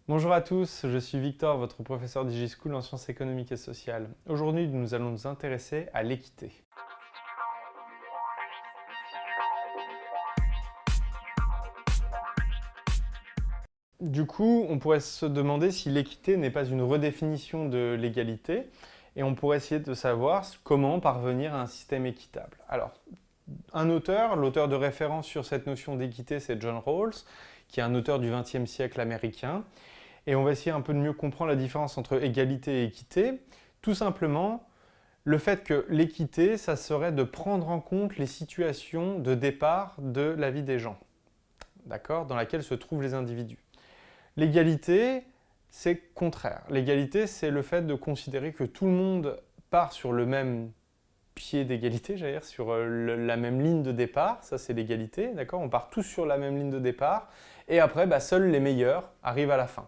Bonjour à tous, je suis Victor, votre professeur DigiSchool en sciences économiques et sociales. Aujourd'hui, nous allons nous intéresser à l'équité. Du coup, on pourrait se demander si l'équité n'est pas une redéfinition de l'égalité, et on pourrait essayer de savoir comment parvenir à un système équitable. Alors, un auteur, l'auteur de référence sur cette notion d'équité, c'est John Rawls, qui est un auteur du XXe siècle américain. Et on va essayer un peu de mieux comprendre la différence entre égalité et équité. Tout simplement, le fait que l'équité, ça serait de prendre en compte les situations de départ de la vie des gens, d'accord, dans laquelle se trouvent les individus. L'égalité, c'est contraire. L'égalité, c'est le fait de considérer que tout le monde part sur le même pied d'égalité, j'allais dire, sur la même ligne de départ. Ça, c'est l'égalité, d'accord. On part tous sur la même ligne de départ. Et après, seuls les meilleurs arrivent à la fin.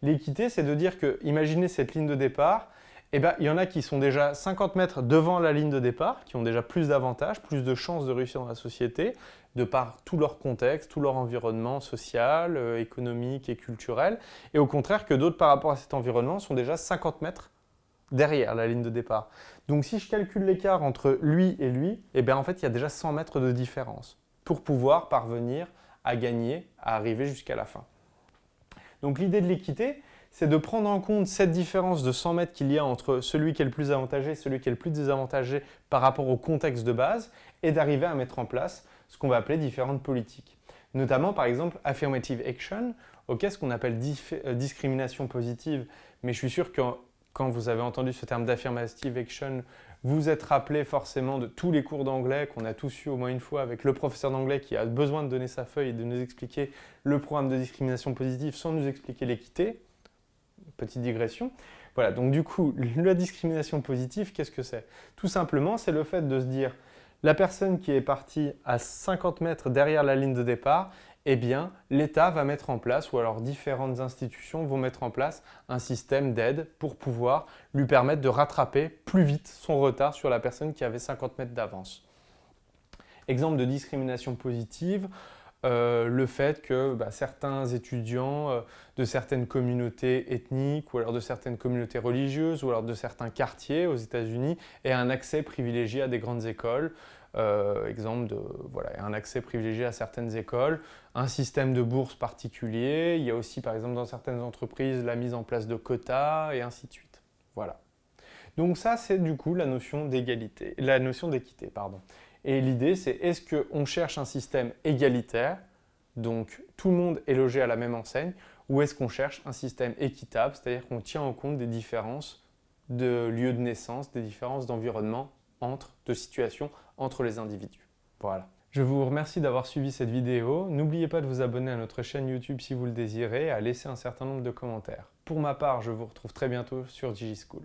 L'équité, c'est de dire que, imaginez cette ligne de départ, il y en a qui sont déjà 50 mètres devant la ligne de départ, qui ont déjà plus d'avantages, plus de chances de réussir dans la société, de par tout leur contexte, tout leur environnement social, économique et culturel, et au contraire que d'autres par rapport à cet environnement sont déjà 50 mètres derrière la ligne de départ. Donc si je calcule l'écart entre lui et lui, en fait il y a déjà 100 mètres de différence pour pouvoir parvenir à gagner, à arriver jusqu'à la fin. Donc l'idée de l'équité, c'est de prendre en compte cette différence de 100 mètres qu'il y a entre celui qui est le plus avantagé et celui qui est le plus désavantagé par rapport au contexte de base et d'arriver à mettre en place ce qu'on va appeler différentes politiques. Notamment par exemple affirmative action, ce qu'on appelle discrimination positive, mais je suis sûr que quand vous avez entendu ce terme d'affirmative action, vous êtes rappelé forcément de tous les cours d'anglais qu'on a tous eu au moins une fois avec le professeur d'anglais qui a besoin de donner sa feuille et de nous expliquer le programme de discrimination positive sans nous expliquer l'équité. Petite digression. Voilà, donc du coup, la discrimination positive, qu'est-ce que c'est? Tout simplement, c'est le fait de se dire, la personne qui est partie à 50 mètres derrière la ligne de départ, l'État va mettre en place, ou alors différentes institutions vont mettre en place un système d'aide pour pouvoir lui permettre de rattraper plus vite son retard sur la personne qui avait 50 mètres d'avance. Exemple de discrimination positive, le fait que certains étudiants de certaines communautés ethniques ou alors de certaines communautés religieuses ou alors de certains quartiers aux États-Unis aient un accès privilégié à des grandes écoles. Un accès privilégié à certaines écoles, un système de bourse particulier, il y a aussi par exemple dans certaines entreprises la mise en place de quotas et ainsi de suite. Voilà. Donc ça c'est du coup la notion d'égalité, la notion d'équité, pardon. Et l'idée, c'est est-ce qu'on cherche un système égalitaire, donc tout le monde est logé à la même enseigne, ou est-ce qu'on cherche un système équitable, c'est-à-dire qu'on tient en compte des différences de lieu de naissance, des différences d'environnement, de situations entre les individus. Voilà. Je vous remercie d'avoir suivi cette vidéo. N'oubliez pas de vous abonner à notre chaîne YouTube si vous le désirez et à laisser un certain nombre de commentaires. Pour ma part, je vous retrouve très bientôt sur DigiSchool.